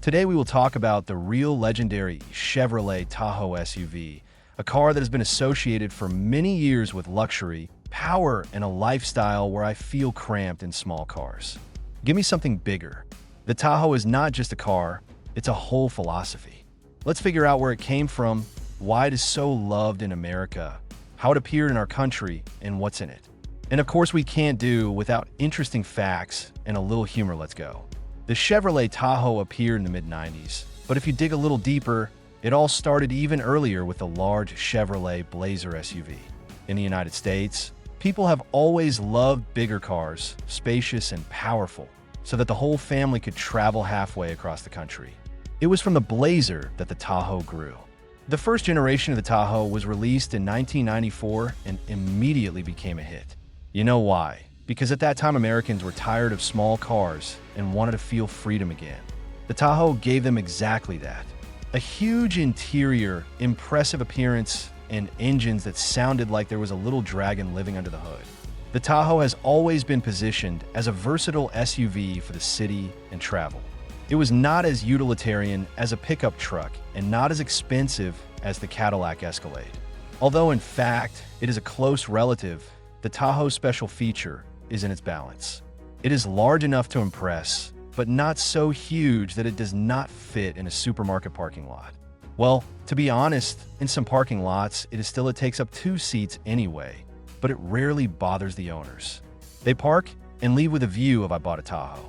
Today we will talk about the real legendary Chevrolet Tahoe SUV, a car that has been associated for many years with luxury, power, and a lifestyle where I feel cramped in small cars. Give me something bigger. The Tahoe is not just a car, it's a whole philosophy. Let's figure out where it came from, why it is so loved in America, how it appeared in our country, and what's in it. And of course we can't do without interesting facts and a little humor. Let's go. The Chevrolet Tahoe appeared in the mid-90s, but if you dig a little deeper, it all started even earlier with the large Chevrolet Blazer SUV. In the United States, people have always loved bigger cars, spacious and powerful, so that the whole family could travel halfway across the country. It was from the Blazer that the Tahoe grew. The first generation of the Tahoe was released in 1994 and immediately became a hit. You know why? Because at that time Americans were tired of small cars and wanted to feel freedom again. The Tahoe gave them exactly that. A huge interior, impressive appearance, and engines that sounded like there was a little dragon living under the hood. The Tahoe has always been positioned as a versatile SUV for the city and travel. It was not as utilitarian as a pickup truck and not as expensive as the Cadillac Escalade. Although in fact it is a close relative, the Tahoe's special feature is in its balance. It is large enough to impress, but not so huge that it does not fit in a supermarket parking lot. Well, to be honest, in some parking lots, it takes up 2 seats anyway, but it rarely bothers the owners. They park and leave with a view of I bought a Tahoe.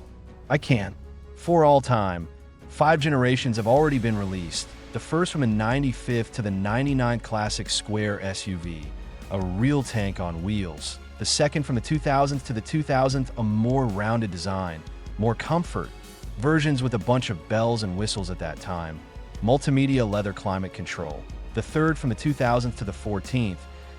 I can. For all time, 5 generations have already been released, the first from the 95th to the 99 Classic Square SUV, a real tank on wheels. The second from the 2000s to the 2000th, a more rounded design, more comfort, versions with a bunch of bells and whistles at that time, multimedia leather climate control. The third from the 2000th to the 14th,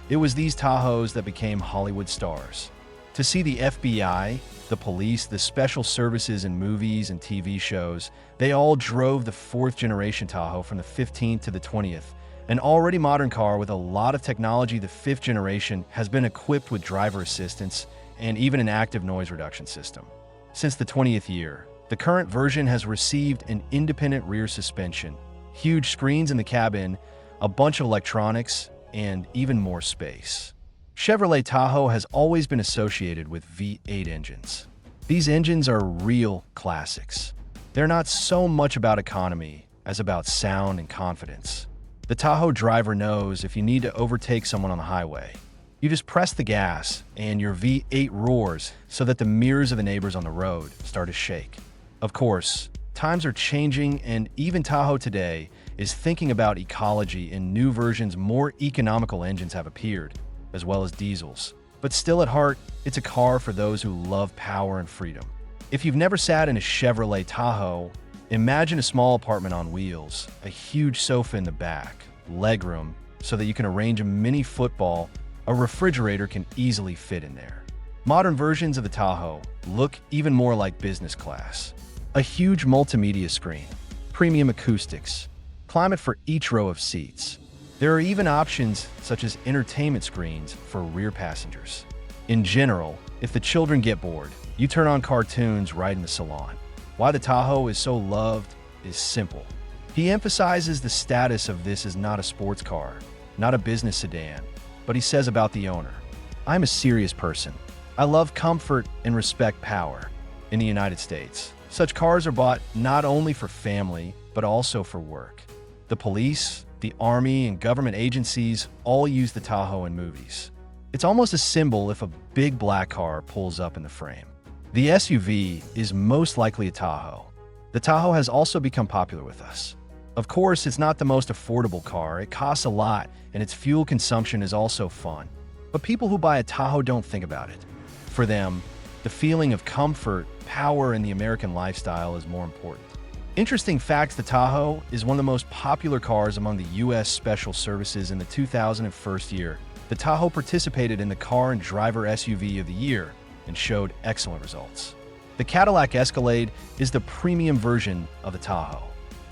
it was these Tahoes that became Hollywood stars. To see the FBI, the police, the special services in movies and TV shows, they all drove the 4th generation Tahoe from the 15th to the 20th. An already modern car with a lot of technology, the 5th generation has been equipped with driver assistance and even an active noise reduction system. Since the 20th year, the current version has received an independent rear suspension, huge screens in the cabin, a bunch of electronics, and even more space. Chevrolet Tahoe has always been associated with V8 engines. These engines are real classics. They're not so much about economy as about sound and confidence. The Tahoe driver knows if you need to overtake someone on the highway, you just press the gas and your V8 roars so that the mirrors of the neighbors on the road start to shake. Of course, times are changing and even Tahoe today is thinking about ecology and new versions. More economical engines have appeared, as well as diesels. But still at heart, it's a car for those who love power and freedom. If you've never sat in a Chevrolet Tahoe, imagine a small apartment on wheels, a huge sofa in the back, legroom so that you can arrange a mini football. A refrigerator can easily fit in there. Modern versions of the Tahoe look even more like business class. A huge multimedia screen, premium acoustics, climate for each row of seats. There are even options such as entertainment screens for rear passengers. In general, if the children get bored, you turn on cartoons right in the salon. Why the Tahoe is so loved is simple. He emphasizes the status of this as not a sports car, not a business sedan, but he says about the owner, I'm a serious person. I love comfort and respect power. In the United States, such cars are bought not only for family, but also for work. The police, the army, and government agencies all use the Tahoe in movies. It's almost a symbol if a big black car pulls up in the frame. The SUV is most likely a Tahoe. The Tahoe has also become popular with us. Of course, it's not the most affordable car, it costs a lot, and its fuel consumption is also fun. But people who buy a Tahoe don't think about it. For them, the feeling of comfort, power, and the American lifestyle is more important. Interesting fact, the Tahoe is one of the most popular cars among the U.S. Special Services in the 2001 year. The Tahoe participated in the Car and Driver SUV of the Year and showed excellent results. The Cadillac Escalade is the premium version of the Tahoe.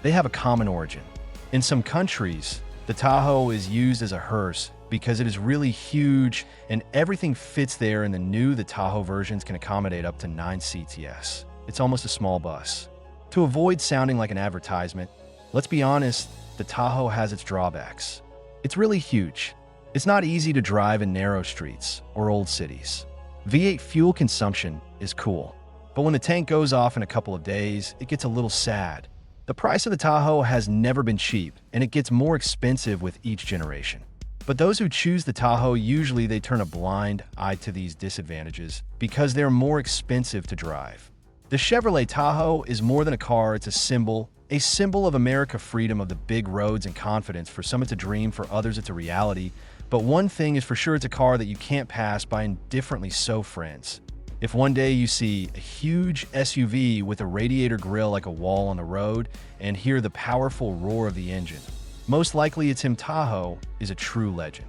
They have a common origin. In some countries, the Tahoe is used as a hearse because it is really huge and everything fits there. In the Tahoe versions can accommodate up to 9 seats. Yes, it's almost a small bus. To avoid sounding like an advertisement, let's be honest, the Tahoe has its drawbacks. It's really huge. It's not easy to drive in narrow streets or old cities. V8 fuel consumption is cool, but when the tank goes off in a couple of days, it gets a little sad. The price of the Tahoe has never been cheap, and it gets more expensive with each generation. But those who choose the Tahoe usually they turn a blind eye to these disadvantages because they're more expensive to drive. The Chevrolet Tahoe is more than a car, it's a symbol of America's freedom of the big roads and confidence. For some it's a dream, for others it's a reality. But one thing is for sure, it's a car that you can't pass by indifferently. So friends, if one day you see a huge SUV with a radiator grille like a wall on the road and hear the powerful roar of the engine, most likely it's him. Tahoe is a true legend.